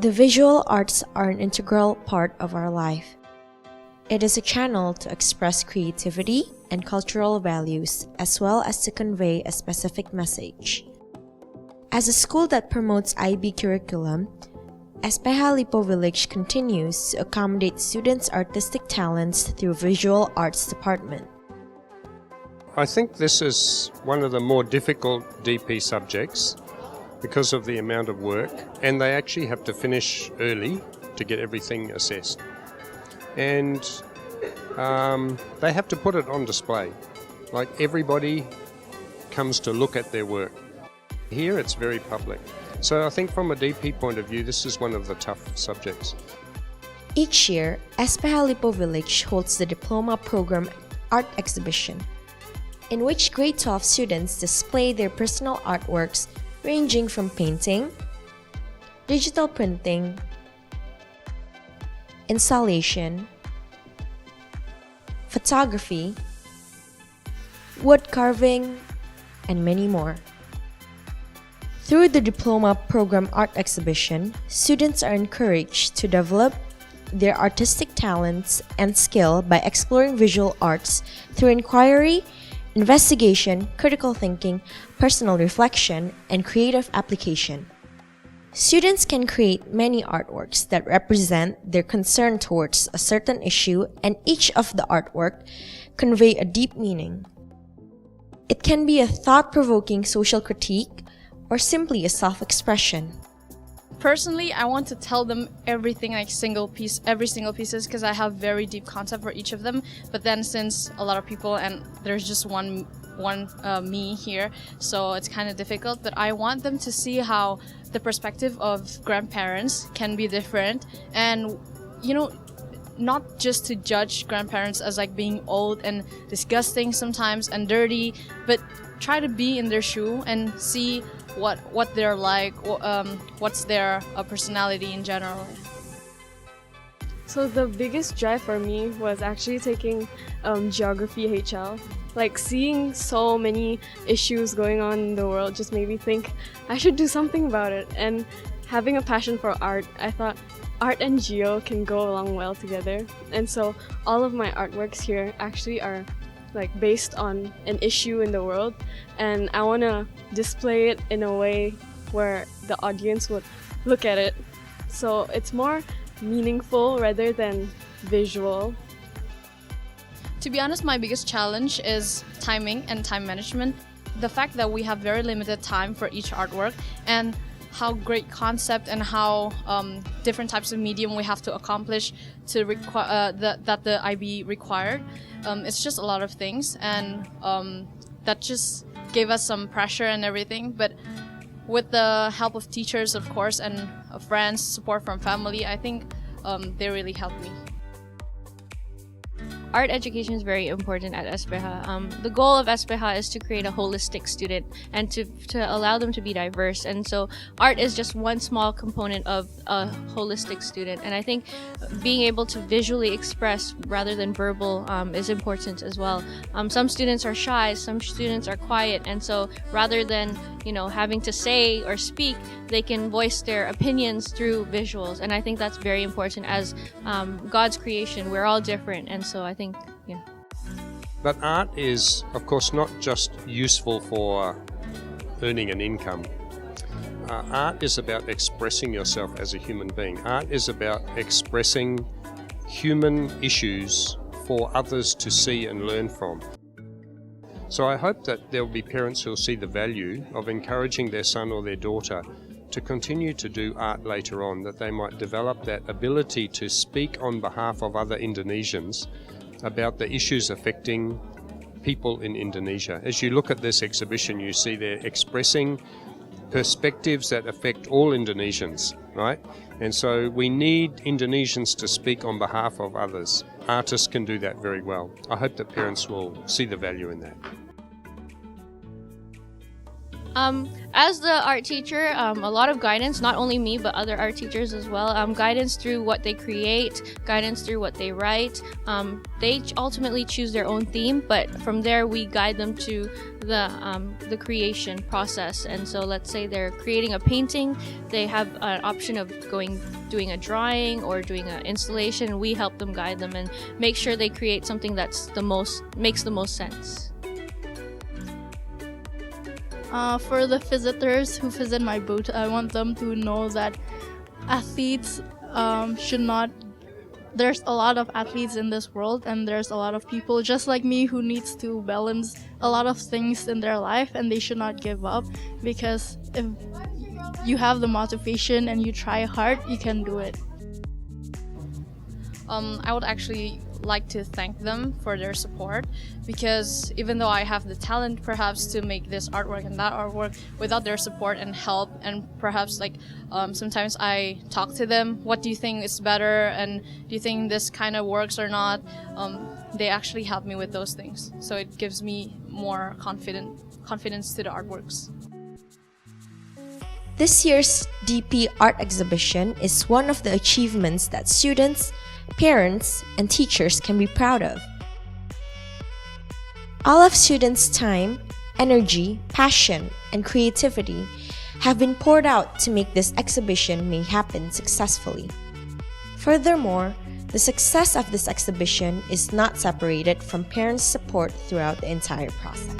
The visual arts are an integral part of our life. It is a channel to express creativity and cultural values, as well as to convey a specific message. As a school that promotes IB curriculum, Sekolah Lippo Village continues to accommodate students' artistic talents through Visual Arts Department. I think this is one of the more difficult DP subjects because of the amount of work, and they actually have to finish early to get everything assessed. And they have to put it on display. Like, everybody comes to look at their work. Here it's very public. So I think from a DP point of view, this is one of the tough subjects. Each year, Sekolah Lippo Village holds the Diploma Program Art Exhibition, in which grade 12 students display their personal artworks ranging from painting, digital printing, installation, photography, wood carving, and many more. Through the Diploma Program Art Exhibition, students are encouraged to develop their artistic talents and skill by exploring visual arts through inquiry, investigation, critical thinking, personal reflection, and creative application. Students can create many artworks that represent their concern towards a certain issue, and each of the artwork convey a deep meaning. It can be a thought-provoking social critique or simply a self-expression. Personally, I want to tell them everything, like every single pieces, because I have very deep concept for each of them. But then since a lot of people and there's just one me here, so it's kind of difficult. But I want them to see how the perspective of grandparents can be different, and not just to judge grandparents as like being old and disgusting sometimes and dirty, but try to be in their shoe and see what they're like, what's their personality in general. So the biggest drive for me was actually taking Geography HL. Like, seeing so many issues going on in the world just made me think I should do something about it. And having a passion for art, I thought art and geo can go along well together. And so all of my artworks here actually are like based on an issue in the world, and I want to display it in a way where the audience would look at it, so it's more meaningful rather than visual. To be honest, my biggest challenge is timing and time management. The fact that we have very limited time for each artwork, and how great concept and how different types of medium we have to accomplish to that the IB required. It's just a lot of things, and that just gave us some pressure and everything. But with the help of teachers, of course, and friends, support from family, I think they really helped me. Art education is very important at SPH. The goal of SPH is to create a holistic student and to allow them to be diverse. And so art is just one small component of a holistic student. And I think being able to visually express rather than verbal is important as well. Some students are shy, some students are quiet. And so rather than having to say or speak, they can voice their opinions through visuals. And I think that's very important as God's creation. We're all different. And so I think, yeah. But art is, of course, not just useful for earning an income. Art is about expressing yourself as a human being. Art is about expressing human issues for others to see and learn from. So I hope that there will be parents who will see the value of encouraging their son or their daughter to continue to do art later on, that they might develop that ability to speak on behalf of other Indonesians about the issues affecting people in Indonesia. As you look at this exhibition, you see they're expressing perspectives that affect all Indonesians, right? And so we need Indonesians to speak on behalf of others. Artists can do that very well. I hope that parents will see the value in that. As the art teacher, a lot of guidance, not only me, but other art teachers as well. Guidance through what they create, guidance through what they write. They ultimately choose their own theme, but from there we guide them to the creation process. And so let's say they're creating a painting, they have an option of doing a drawing or doing an installation. We help them, guide them, and make sure they create something that's makes the most sense. For the visitors who visit my booth, I want them to know that athletes should not. There's a lot of athletes in this world, and there's a lot of people just like me who needs to balance a lot of things in their life, and they should not give up, because if you have the motivation and you try hard, you can do it. I would actually like to thank them for their support, because even though I have the talent perhaps to make this artwork and that artwork, without their support and help, and perhaps sometimes I talk to them, what do you think is better, and do you think this kind of works or not, they actually help me with those things, so it gives me more confidence to the artworks. This year's DP art exhibition is one of the achievements that students, parents, and teachers can be proud of. All of students' time, energy, passion, and creativity have been poured out to make this exhibition may happen successfully. Furthermore, the success of this exhibition is not separated from parents' support throughout the entire process.